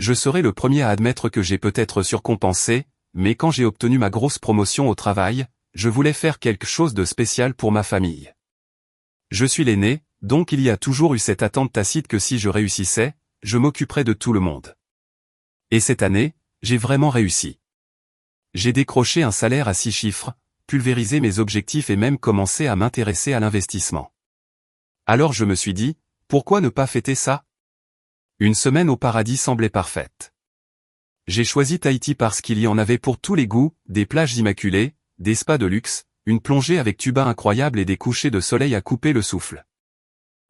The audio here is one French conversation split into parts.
Je serai le premier à admettre que j'ai peut-être surcompensé, mais quand j'ai obtenu ma grosse promotion au travail, je voulais faire quelque chose de spécial pour ma famille. Je suis l'aîné, donc il y a toujours eu cette attente tacite que si je réussissais, je m'occuperais de tout le monde. Et cette année, j'ai vraiment réussi. J'ai décroché un salaire à 6 chiffres, pulvérisé mes objectifs et même commencé à m'intéresser à l'investissement. Alors je me suis dit, pourquoi ne pas fêter ça? Une semaine au paradis semblait parfaite. J'ai choisi Tahiti parce qu'il y en avait pour tous les goûts, des plages immaculées, des spas de luxe, une plongée avec tuba incroyable et des couchers de soleil à couper le souffle.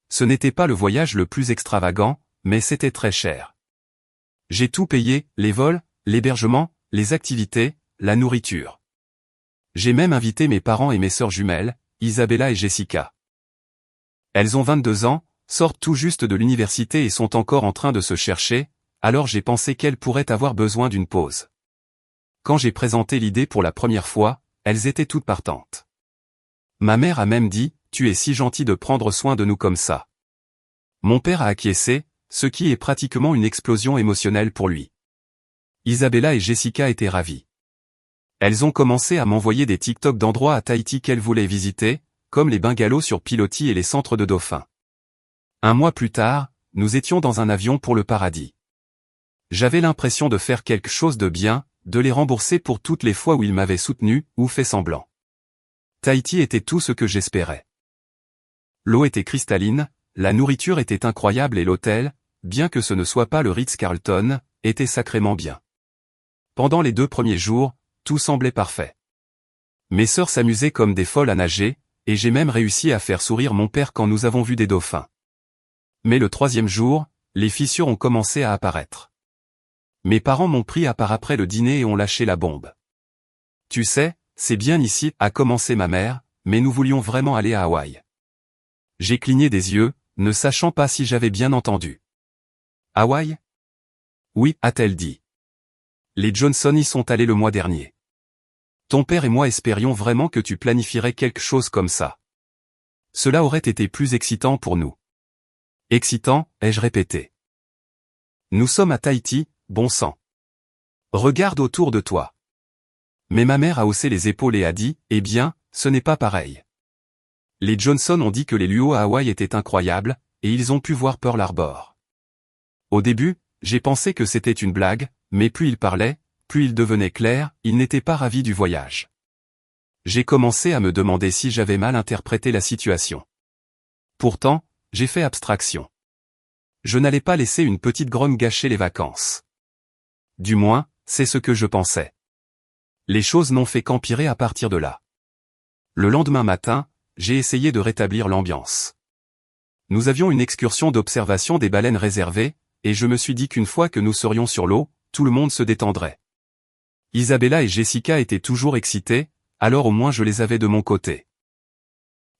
Ce n'était pas le voyage le plus extravagant, mais c'était très cher. J'ai tout payé, les vols, l'hébergement, les activités, la nourriture. J'ai même invité mes parents et mes sœurs jumelles, Isabella et Jessica. Elles ont 22 ans, sortent tout juste de l'université et sont encore en train de se chercher, alors j'ai pensé qu'elles pourraient avoir besoin d'une pause. Quand j'ai présenté l'idée pour la première fois, elles étaient toutes partantes. Ma mère a même dit, « Tu es si gentil de prendre soin de nous comme ça. » Mon père a acquiescé, ce qui est pratiquement une explosion émotionnelle pour lui. Isabella et Jessica étaient ravies. Elles ont commencé à m'envoyer des TikTok d'endroits à Tahiti qu'elles voulaient visiter, comme les bungalows sur pilotis et les centres de dauphins. Un mois plus tard, nous étions dans un avion pour le paradis. J'avais l'impression de faire quelque chose de bien, de les rembourser pour toutes les fois où ils m'avaient soutenu, ou fait semblant. Tahiti était tout ce que j'espérais. L'eau était cristalline, la nourriture était incroyable et l'hôtel, bien que ce ne soit pas le Ritz-Carlton, était sacrément bien. Pendant les 2 premiers jours, tout semblait parfait. Mes sœurs s'amusaient comme des folles à nager, et j'ai même réussi à faire sourire mon père quand nous avons vu des dauphins. Mais le 3e jour, les fissures ont commencé à apparaître. Mes parents m'ont pris à part après le dîner et ont lâché la bombe. Tu sais, c'est bien ici, a commencé ma mère, mais nous voulions vraiment aller à Hawaï. J'ai cligné des yeux, ne sachant pas si j'avais bien entendu. Hawaï? Oui, a-t-elle dit. Les Johnson y sont allés le mois dernier. Ton père et moi espérions vraiment que tu planifierais quelque chose comme ça. Cela aurait été plus excitant pour nous. Excitant, ai-je répété. Nous sommes à Tahiti, bon sang. Regarde autour de toi. Mais ma mère a haussé les épaules et a dit, eh bien, ce n'est pas pareil. Les Johnson ont dit que les lieux à Hawaï étaient incroyables, et ils ont pu voir Pearl Harbor. Au début, j'ai pensé que c'était une blague, mais plus ils parlaient, plus il devenait clair, ils n'étaient pas ravis du voyage. J'ai commencé à me demander si j'avais mal interprété la situation. Pourtant, j'ai fait abstraction. Je n'allais pas laisser une petite grogne gâcher les vacances. Du moins, c'est ce que je pensais. Les choses n'ont fait qu'empirer à partir de là. Le lendemain matin, j'ai essayé de rétablir l'ambiance. Nous avions une excursion d'observation des baleines réservée, et je me suis dit qu'une fois que nous serions sur l'eau, tout le monde se détendrait. Isabella et Jessica étaient toujours excitées, alors au moins je les avais de mon côté.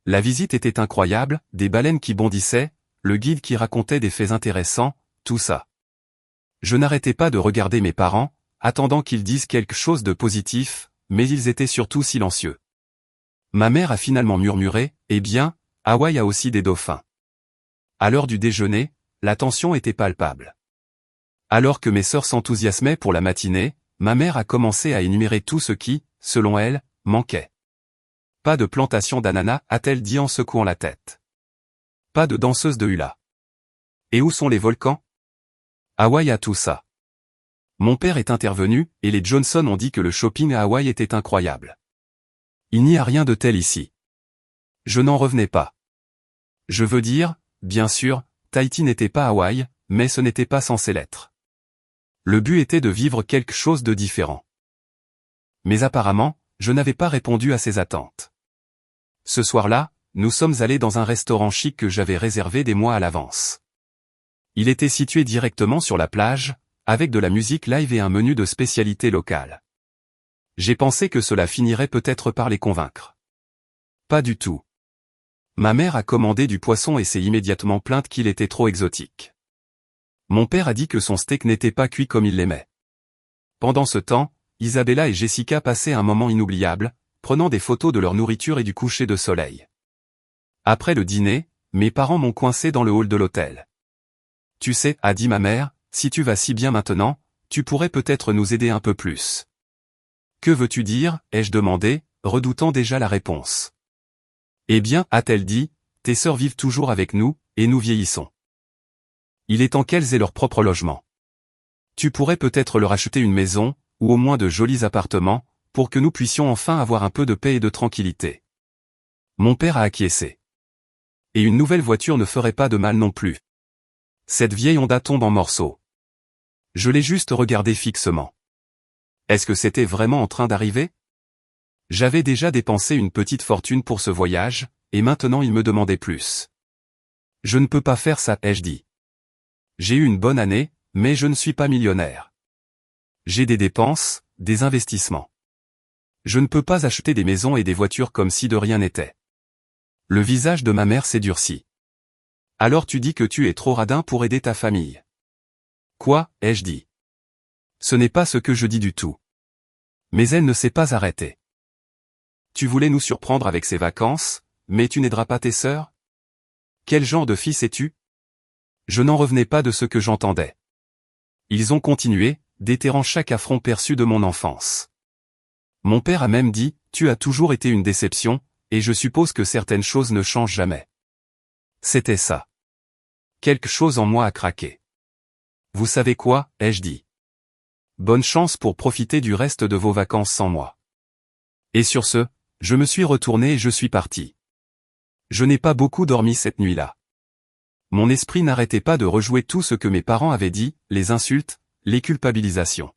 La visite était incroyable, des baleines qui bondissaient, le guide qui racontait des faits intéressants, tout ça. Je n'arrêtais pas de regarder mes parents, attendant qu'ils disent quelque chose de positif, mais ils étaient surtout silencieux. Ma mère a finalement murmuré, « Eh bien, Hawaï a aussi des dauphins. » À l'heure du déjeuner, la tension était palpable. Alors que mes sœurs s'enthousiasmaient pour la matinée, ma mère a commencé à énumérer tout ce qui, selon elle, manquait. Pas de plantation d'ananas, a-t-elle dit en secouant la tête. Pas de danseuse de hula. Et où sont les volcans? Hawaï a tout ça. Mon père est intervenu, et les Johnson ont dit que le shopping à Hawaï était incroyable. Il n'y a rien de tel ici. Je n'en revenais pas. Je veux dire, bien sûr, Tahiti n'était pas Hawaï, mais ce n'était pas censé l'être. Le but était de vivre quelque chose de différent. Mais apparemment, je n'avais pas répondu à ses attentes. Ce soir-là, nous sommes allés dans un restaurant chic que j'avais réservé des mois à l'avance. Il était situé directement sur la plage, avec de la musique live et un menu de spécialités locales. J'ai pensé que cela finirait peut-être par les convaincre. Pas du tout. Ma mère a commandé du poisson et s'est immédiatement plainte qu'il était trop exotique. Mon père a dit que son steak n'était pas cuit comme il l'aimait. Pendant ce temps, Isabella et Jessica passaient un moment inoubliable, prenant des photos de leur nourriture et du coucher de soleil. Après le dîner, mes parents m'ont coincé dans le hall de l'hôtel. Tu sais, a dit ma mère, si tu vas si bien maintenant, tu pourrais peut-être nous aider un peu plus. Que veux-tu dire, ai-je demandé, redoutant déjà la réponse. Eh bien, a-t-elle dit, tes sœurs vivent toujours avec nous, et nous vieillissons. Il est temps qu'elles aient leur propre logement. Tu pourrais peut-être leur acheter une maison, ou au moins de jolis appartements, pour que nous puissions enfin avoir un peu de paix et de tranquillité. Mon père a acquiescé. Et une nouvelle voiture ne ferait pas de mal non plus. Cette vieille Honda tombe en morceaux. Je l'ai juste regardée fixement. Est-ce que c'était vraiment en train d'arriver? J'avais déjà dépensé une petite fortune pour ce voyage, et maintenant il me demandait plus. Je ne peux pas faire ça, ai-je dit. J'ai eu une bonne année, mais je ne suis pas millionnaire. J'ai des dépenses, des investissements. Je ne peux pas acheter des maisons et des voitures comme si de rien n'était. Le visage de ma mère s'est durci. Alors tu dis que tu es trop radin pour aider ta famille. Quoi, ai-je dit. Ce n'est pas ce que je dis du tout. Mais elle ne s'est pas arrêtée. Tu voulais nous surprendre avec ces vacances, mais tu n'aideras pas tes sœurs? Quel genre de fils es-tu? Je n'en revenais pas de ce que j'entendais. Ils ont continué, déterrant chaque affront perçu de mon enfance. Mon père a même dit, tu as toujours été une déception, et je suppose que certaines choses ne changent jamais. C'était ça. Quelque chose en moi a craqué. Vous savez quoi, ai-je dit. Bonne chance pour profiter du reste de vos vacances sans moi. Et sur ce, je me suis retourné et je suis parti. Je n'ai pas beaucoup dormi cette nuit-là. Mon esprit n'arrêtait pas de rejouer tout ce que mes parents avaient dit, les insultes, les culpabilisations.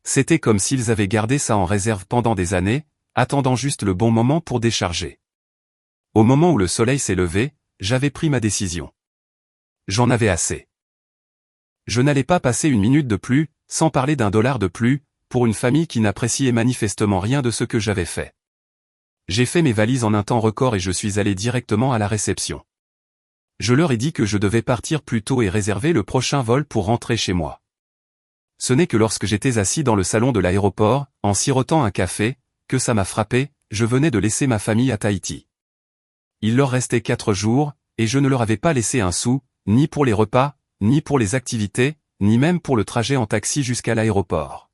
C'était comme s'ils avaient gardé ça en réserve pendant des années, attendant juste le bon moment pour décharger. Au moment où le soleil s'est levé, j'avais pris ma décision. J'en avais assez. Je n'allais pas passer une minute de plus, sans parler d'un dollar de plus, pour une famille qui n'appréciait manifestement rien de ce que j'avais fait. J'ai fait mes valises en un temps record et je suis allé directement à la réception. Je leur ai dit que je devais partir plus tôt et réserver le prochain vol pour rentrer chez moi. Ce n'est que lorsque j'étais assis dans le salon de l'aéroport, en sirotant un café, que ça m'a frappé, je venais de laisser ma famille à Tahiti. Il leur restait 4 jours, et je ne leur avais pas laissé un sou, ni pour les repas, ni pour les activités, ni même pour le trajet en taxi jusqu'à l'aéroport.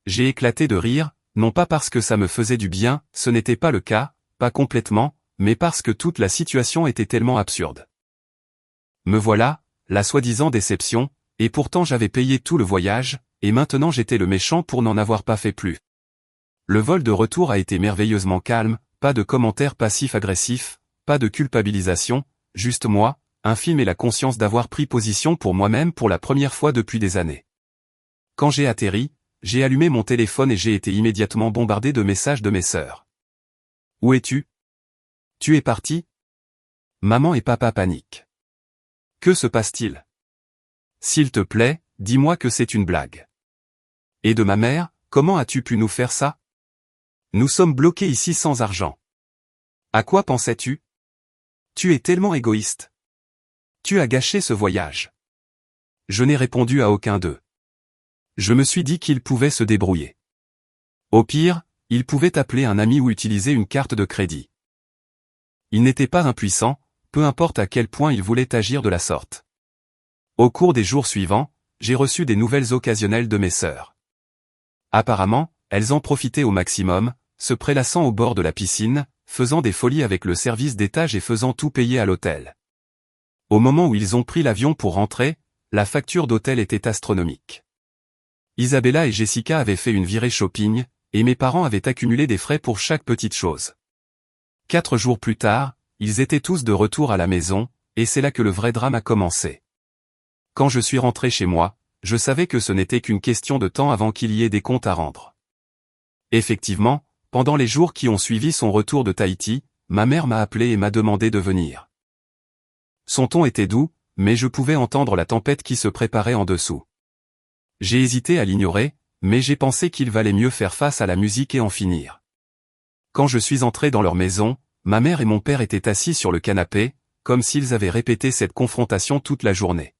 J'ai éclaté de rire, non pas parce que ça me faisait du bien, ce n'était pas le cas, pas complètement, mais parce que toute la situation était tellement absurde. Me voilà, la soi-disant déception, et pourtant j'avais payé tout le voyage, et maintenant j'étais le méchant pour n'en avoir pas fait plus. Le vol de retour a été merveilleusement calme, pas de commentaires passifs-agressifs, pas de culpabilisation, juste moi, un film et la conscience d'avoir pris position pour moi-même pour la première fois depuis des années. Quand j'ai atterri, j'ai allumé mon téléphone et j'ai été immédiatement bombardé de messages de mes sœurs. Où es-tu? Tu es parti? Maman et papa paniquent. Que se passe-t-il? S'il te plaît, dis-moi que c'est une blague. Et de ma mère, comment as-tu pu nous faire ça? Nous sommes bloqués ici sans argent. À quoi pensais-tu? Tu es tellement égoïste. Tu as gâché ce voyage. Je n'ai répondu à aucun d'eux. Je me suis dit qu'ils pouvaient se débrouiller. Au pire, ils pouvaient appeler un ami ou utiliser une carte de crédit. Ils n'étaient pas impuissants, peu importe à quel point ils voulaient agir de la sorte. Au cours des jours suivants, j'ai reçu des nouvelles occasionnelles de mes sœurs. Apparemment, elles en profitaient au maximum, se prélassant au bord de la piscine, faisant des folies avec le service d'étage et faisant tout payer à l'hôtel. Au moment où ils ont pris l'avion pour rentrer, la facture d'hôtel était astronomique. Isabella et Jessica avaient fait une virée shopping, et mes parents avaient accumulé des frais pour chaque petite chose. 4 jours plus tard, ils étaient tous de retour à la maison, et c'est là que le vrai drame a commencé. Quand je suis rentré chez moi, je savais que ce n'était qu'une question de temps avant qu'il y ait des comptes à rendre. Effectivement, pendant les jours qui ont suivi son retour de Tahiti, ma mère m'a appelé et m'a demandé de venir. Son ton était doux, mais je pouvais entendre la tempête qui se préparait en dessous. J'ai hésité à l'ignorer, mais j'ai pensé qu'il valait mieux faire face à la musique et en finir. Quand je suis entré dans leur maison, ma mère et mon père étaient assis sur le canapé, comme s'ils avaient répété cette confrontation toute la journée.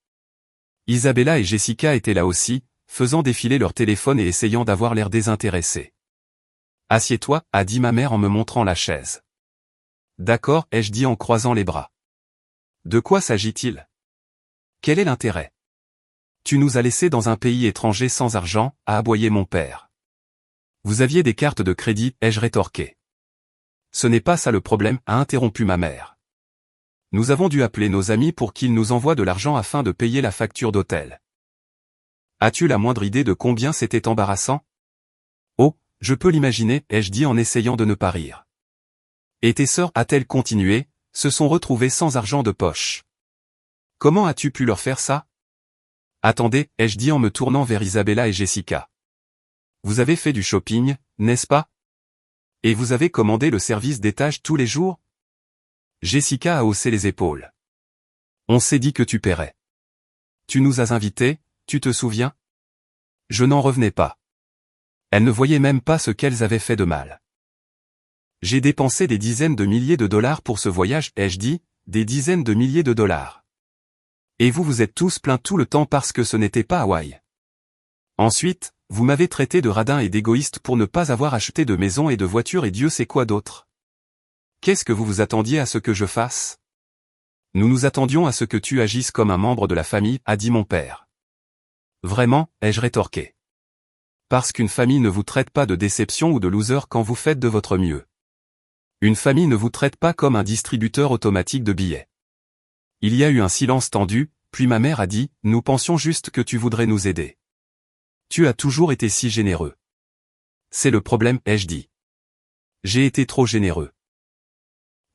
Isabella et Jessica étaient là aussi, faisant défiler leur téléphone et essayant d'avoir l'air désintéressés. « Assieds-toi » a dit ma mère en me montrant la chaise. « D'accord » ai-je dit en croisant les bras. « De quoi s'agit-il ? Quel est l'intérêt ? Tu nous as laissés dans un pays étranger sans argent, a aboyé mon père. Vous aviez des cartes de crédit, ai-je rétorqué. Ce n'est pas ça le problème, a interrompu ma mère. Nous avons dû appeler nos amis pour qu'ils nous envoient de l'argent afin de payer la facture d'hôtel. As-tu la moindre idée de combien c'était embarrassant? Oh, je peux l'imaginer, ai-je dit en essayant de ne pas rire. Et tes sœurs, a-t-elle continué, se sont retrouvées sans argent de poche. Comment as-tu pu leur faire ça? Attendez, ai-je dit en me tournant vers Isabella et Jessica. Vous avez fait du shopping, n'est-ce pas? Et vous avez commandé le service d'étage tous les jours? Jessica a haussé les épaules. On s'est dit que tu paierais. Tu nous as invités, tu te souviens? Je n'en revenais pas. Elles ne voyaient même pas ce qu'elles avaient fait de mal. J'ai dépensé des dizaines de milliers de dollars pour ce voyage, ai-je dit, des dizaines de milliers de dollars. Et vous vous êtes tous plaints tout le temps parce que ce n'était pas Hawaï. Ensuite, vous m'avez traité de radin et d'égoïste pour ne pas avoir acheté de maison et de voiture et Dieu sait quoi d'autre. Qu'est-ce que vous vous attendiez à ce que je fasse? Nous nous attendions à ce que tu agisses comme un membre de la famille, a dit mon père. Vraiment, ai-je rétorqué. Parce qu'une famille ne vous traite pas de déception ou de loser quand vous faites de votre mieux. Une famille ne vous traite pas comme un distributeur automatique de billets. Il y a eu un silence tendu, puis ma mère a dit, nous pensions juste que tu voudrais nous aider. Tu as toujours été si généreux. C'est le problème, ai-je dit. J'ai été trop généreux.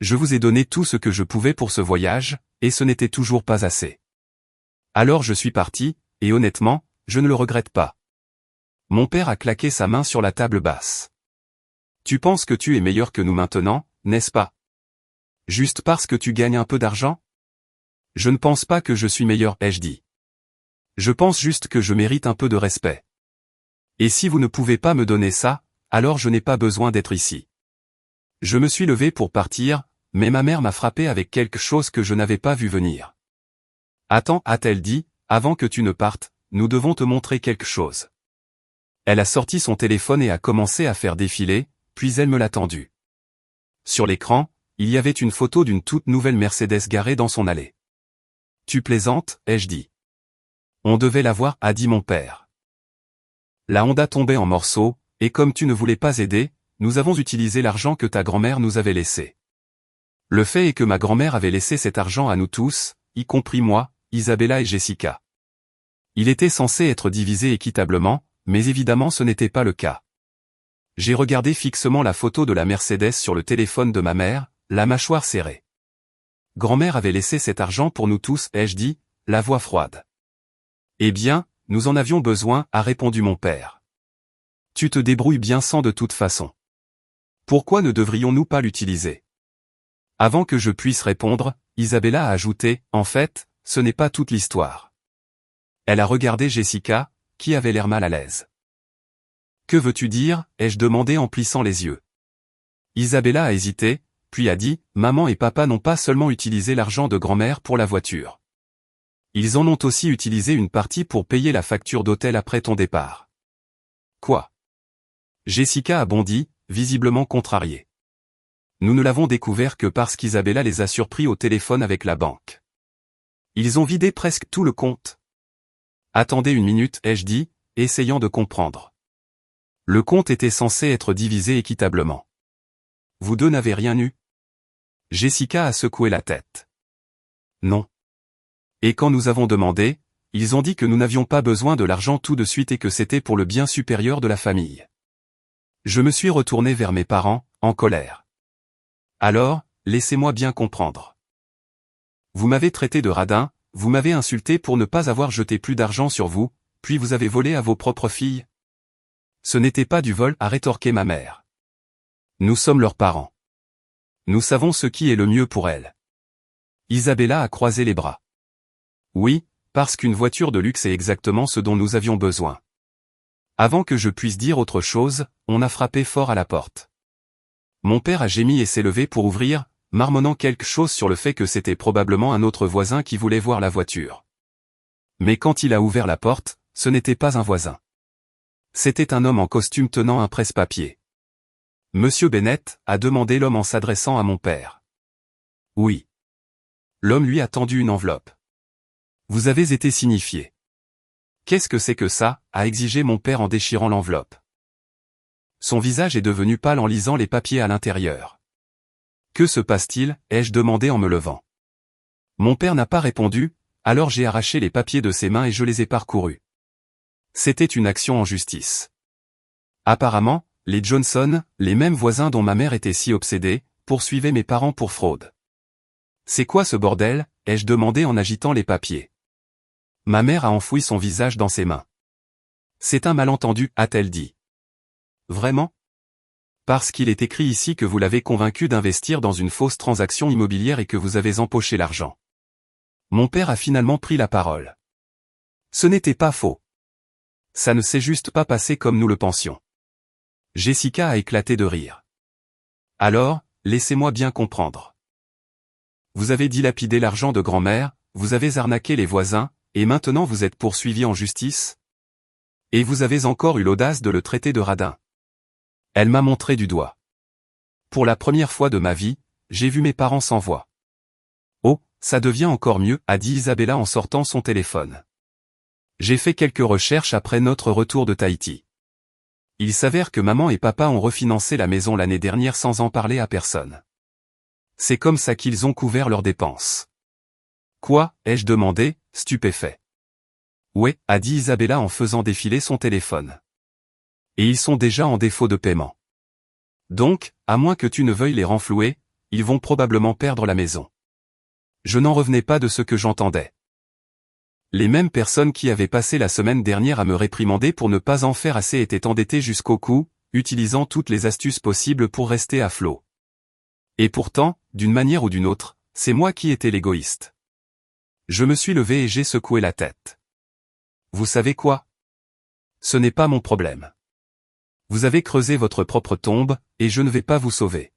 Je vous ai donné tout ce que je pouvais pour ce voyage, et ce n'était toujours pas assez. Alors je suis parti, et honnêtement, je ne le regrette pas. Mon père a claqué sa main sur la table basse. Tu penses que tu es meilleur que nous maintenant, n'est-ce pas? Juste parce que tu gagnes un peu d'argent? Je ne pense pas que je suis meilleur, ai-je dit. Je pense juste que je mérite un peu de respect. Et si vous ne pouvez pas me donner ça, alors je n'ai pas besoin d'être ici. Je me suis levé pour partir, mais ma mère m'a frappé avec quelque chose que je n'avais pas vu venir. Attends, a-t-elle dit, avant que tu ne partes, nous devons te montrer quelque chose. Elle a sorti son téléphone et a commencé à faire défiler, puis elle me l'a tendu. Sur l'écran, il y avait une photo d'une toute nouvelle Mercedes garée dans son allée. Tu plaisantes, ai-je dit. On devait la voir, a dit mon père. La Honda tombait en morceaux, et comme tu ne voulais pas aider, nous avons utilisé l'argent que ta grand-mère nous avait laissé. Le fait est que ma grand-mère avait laissé cet argent à nous tous, y compris moi, Isabella et Jessica. Il était censé être divisé équitablement, mais évidemment ce n'était pas le cas. J'ai regardé fixement la photo de la Mercedes sur le téléphone de ma mère, la mâchoire serrée. Grand-mère avait laissé cet argent pour nous tous, ai-je dit, la voix froide. Eh bien, nous en avions besoin, a répondu mon père. Tu te débrouilles bien sans de toute façon. Pourquoi ne devrions-nous pas l'utiliser? Avant que je puisse répondre, Isabella a ajouté, en fait, ce n'est pas toute l'histoire. Elle a regardé Jessica, qui avait l'air mal à l'aise. Que veux-tu dire, ai-je demandé en plissant les yeux. Isabella a hésité, puis a dit, maman et papa n'ont pas seulement utilisé l'argent de grand-mère pour la voiture. Ils en ont aussi utilisé une partie pour payer la facture d'hôtel après ton départ. Quoi? Jessica a bondi, visiblement contrariée. Nous ne l'avons découvert que parce qu'Isabella les a surpris au téléphone avec la banque. Ils ont vidé presque tout le compte. Attendez une minute, ai-je dit, essayant de comprendre. Le compte était censé être divisé équitablement. Vous deux n'avez rien eu? Jessica a secoué la tête. Non. Et quand nous avons demandé, ils ont dit que nous n'avions pas besoin de l'argent tout de suite et que c'était pour le bien supérieur de la famille. Je me suis retourné vers mes parents, en colère. Alors, laissez-moi bien comprendre. Vous m'avez traité de radin, vous m'avez insulté pour ne pas avoir jeté plus d'argent sur vous, puis vous avez volé à vos propres filles? Ce n'était pas du vol, a rétorqué ma mère. Nous sommes leurs parents. Nous savons ce qui est le mieux pour elles. Isabella a croisé les bras. Oui, parce qu'une voiture de luxe est exactement ce dont nous avions besoin. Avant que je puisse dire autre chose, on a frappé fort à la porte. Mon père a gémi et s'est levé pour ouvrir, marmonnant quelque chose sur le fait que c'était probablement un autre voisin qui voulait voir la voiture. Mais quand il a ouvert la porte, ce n'était pas un voisin. C'était un homme en costume tenant un presse-papier. Monsieur Bennett, a demandé l'homme en s'adressant à mon père. Oui. L'homme lui a tendu une enveloppe. Vous avez été signifié. Qu'est-ce que c'est que ça, a exigé mon père en déchirant l'enveloppe. Son visage est devenu pâle en lisant les papiers à l'intérieur. Que se passe-t-il, ai-je demandé en me levant. Mon père n'a pas répondu, alors j'ai arraché les papiers de ses mains et je les ai parcourus. C'était une action en justice. Apparemment, les Johnson, les mêmes voisins dont ma mère était si obsédée, poursuivaient mes parents pour fraude. C'est quoi ce bordel, ai-je demandé en agitant les papiers. Ma mère a enfoui son visage dans ses mains. C'est un malentendu, a-t-elle dit. Vraiment? Parce qu'il est écrit ici que vous l'avez convaincu d'investir dans une fausse transaction immobilière et que vous avez empoché l'argent. Mon père a finalement pris la parole. Ce n'était pas faux. Ça ne s'est juste pas passé comme nous le pensions. Jessica a éclaté de rire. Alors, laissez-moi bien comprendre. Vous avez dilapidé l'argent de grand-mère, vous avez arnaqué les voisins, et maintenant vous êtes poursuivi en justice? Et vous avez encore eu l'audace de le traiter de radin. Elle m'a montré du doigt. Pour la première fois de ma vie, j'ai vu mes parents sans voix. Oh, ça devient encore mieux, a dit Isabella en sortant son téléphone. J'ai fait quelques recherches après notre retour de Tahiti. Il s'avère que maman et papa ont refinancé la maison l'année dernière sans en parler à personne. C'est comme ça qu'ils ont couvert leurs dépenses. Quoi, ai-je demandé, stupéfait. Ouais, a dit Isabella en faisant défiler son téléphone. Et ils sont déjà en défaut de paiement. Donc, à moins que tu ne veuilles les renflouer, ils vont probablement perdre la maison. Je n'en revenais pas de ce que j'entendais. Les mêmes personnes qui avaient passé la semaine dernière à me réprimander pour ne pas en faire assez étaient endettées jusqu'au cou, utilisant toutes les astuces possibles pour rester à flot. Et pourtant, d'une manière ou d'une autre, c'est moi qui étais l'égoïste. Je me suis levé et j'ai secoué la tête. Vous savez quoi? Ce n'est pas mon problème. Vous avez creusé votre propre tombe, et je ne vais pas vous sauver.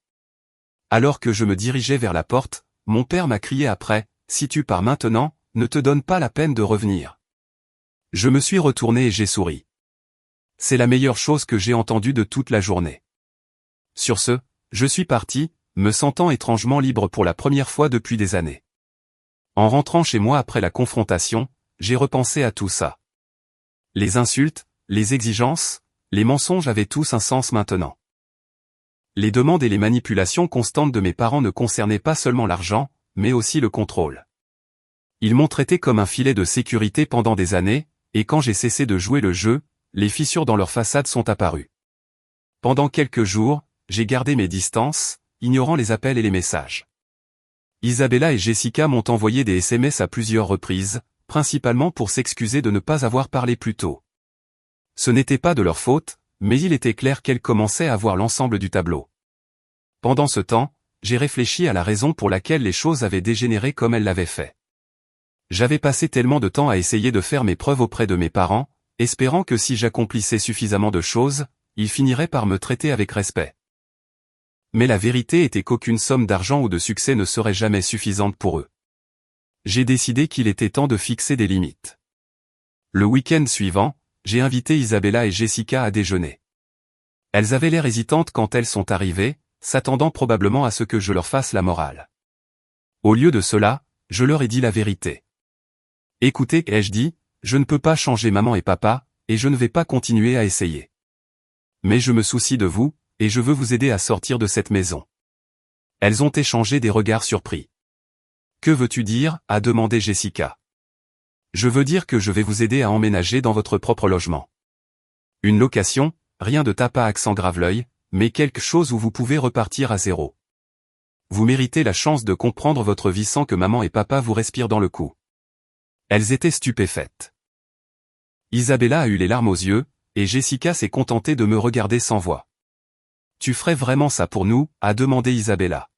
Alors que je me dirigeais vers la porte, mon père m'a crié après, si tu pars maintenant, ne te donne pas la peine de revenir. Je me suis retourné et j'ai souri. C'est la meilleure chose que j'ai entendue de toute la journée. Sur ce, je suis parti, me sentant étrangement libre pour la première fois depuis des années. En rentrant chez moi après la confrontation, j'ai repensé à tout ça. Les insultes, les exigences, les mensonges avaient tous un sens maintenant. Les demandes et les manipulations constantes de mes parents ne concernaient pas seulement l'argent, mais aussi le contrôle. Ils m'ont traité comme un filet de sécurité pendant des années, et quand j'ai cessé de jouer le jeu, les fissures dans leur façade sont apparues. Pendant quelques jours, j'ai gardé mes distances, ignorant les appels et les messages. Isabella et Jessica m'ont envoyé des SMS à plusieurs reprises, principalement pour s'excuser de ne pas avoir parlé plus tôt. Ce n'était pas de leur faute, mais il était clair qu'elles commençaient à voir l'ensemble du tableau. Pendant ce temps, j'ai réfléchi à la raison pour laquelle les choses avaient dégénéré comme elles l'avaient fait. J'avais passé tellement de temps à essayer de faire mes preuves auprès de mes parents, espérant que si j'accomplissais suffisamment de choses, ils finiraient par me traiter avec respect. Mais la vérité était qu'aucune somme d'argent ou de succès ne serait jamais suffisante pour eux. J'ai décidé qu'il était temps de fixer des limites. Le week-end suivant, j'ai invité Isabella et Jessica à déjeuner. Elles avaient l'air hésitantes quand elles sont arrivées, s'attendant probablement à ce que je leur fasse la morale. Au lieu de cela, je leur ai dit la vérité. Écoutez, ai-je dit, je ne peux pas changer maman et papa, et je ne vais pas continuer à essayer. Mais je me soucie de vous, et je veux vous aider à sortir de cette maison. Elles ont échangé des regards surpris. Que veux-tu dire, a demandé Jessica. Je veux dire que je vais vous aider à emménager dans votre propre logement. Une location, rien de tape à accent grave-l'œil, mais quelque chose où vous pouvez repartir à zéro. Vous méritez la chance de comprendre votre vie sans que maman et papa vous respirent dans le cou. Elles étaient stupéfaites. Isabella a eu les larmes aux yeux, et Jessica s'est contentée de me regarder sans voix. Tu ferais vraiment ça pour nous, a demandé Isabella.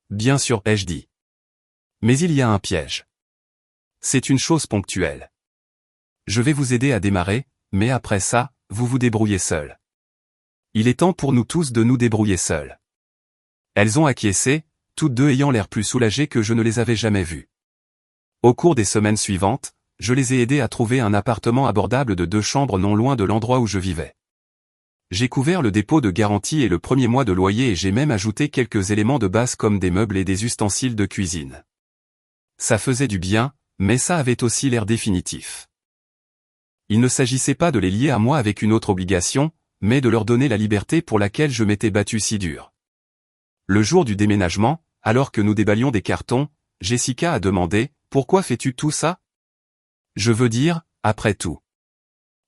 Bien sûr, ai-je dit. Mais il y a un piège. C'est une chose ponctuelle. Je vais vous aider à démarrer, mais après ça, vous vous débrouillez seuls. Il est temps pour nous tous de nous débrouiller seuls. Elles ont acquiescé, toutes deux ayant l'air plus soulagées que je ne les avais jamais vues. Au cours des semaines suivantes, je les ai aidées à trouver un appartement abordable de 2 chambres non loin de l'endroit où je vivais. J'ai couvert le dépôt de garantie et le premier mois de loyer et j'ai même ajouté quelques éléments de base comme des meubles et des ustensiles de cuisine. Ça faisait du bien, mais ça avait aussi l'air définitif. Il ne s'agissait pas de les lier à moi avec une autre obligation, mais de leur donner la liberté pour laquelle je m'étais battu si dur. Le jour du déménagement, alors que nous déballions des cartons, Jessica a demandé « Pourquoi fais-tu tout ça ?» Je veux dire, après tout.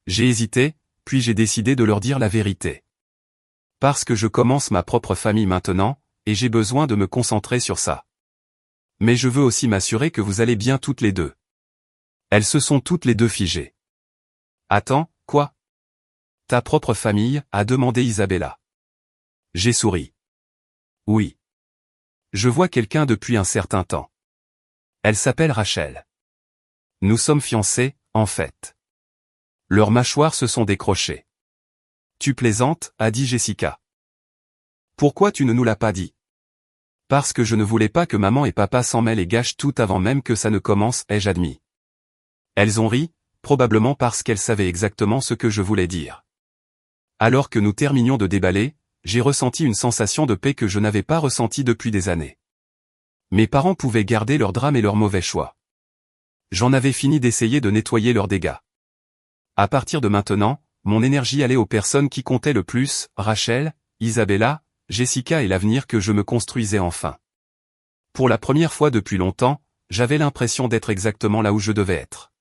J'ai hésité, puis j'ai décidé de leur dire la vérité. Parce que je commence ma propre famille maintenant, et j'ai besoin de me concentrer sur ça. Mais je veux aussi m'assurer que vous allez bien toutes les deux. Elles se sont toutes les deux figées. Attends, quoi? Ta propre famille, a demandé Isabella. J'ai souri. Oui. Je vois quelqu'un depuis un certain temps. Elle s'appelle Rachel. Nous sommes fiancés, en fait. Leurs mâchoires se sont décrochées. Tu plaisantes, a dit Jessica. Pourquoi tu ne nous l'as pas dit? Parce que je ne voulais pas que maman et papa s'en mêlent et gâchent tout avant même que ça ne commence, ai-je admis. Elles ont ri, probablement parce qu'elles savaient exactement ce que je voulais dire. Alors que nous terminions de déballer, j'ai ressenti une sensation de paix que je n'avais pas ressentie depuis des années. Mes parents pouvaient garder leurs drames et leurs mauvais choix. J'en avais fini d'essayer de nettoyer leurs dégâts. À partir de maintenant, mon énergie allait aux personnes qui comptaient le plus, Rachel, Isabella, Jessica et l'avenir que je me construisais enfin. Pour la première fois depuis longtemps, j'avais l'impression d'être exactement là où je devais être.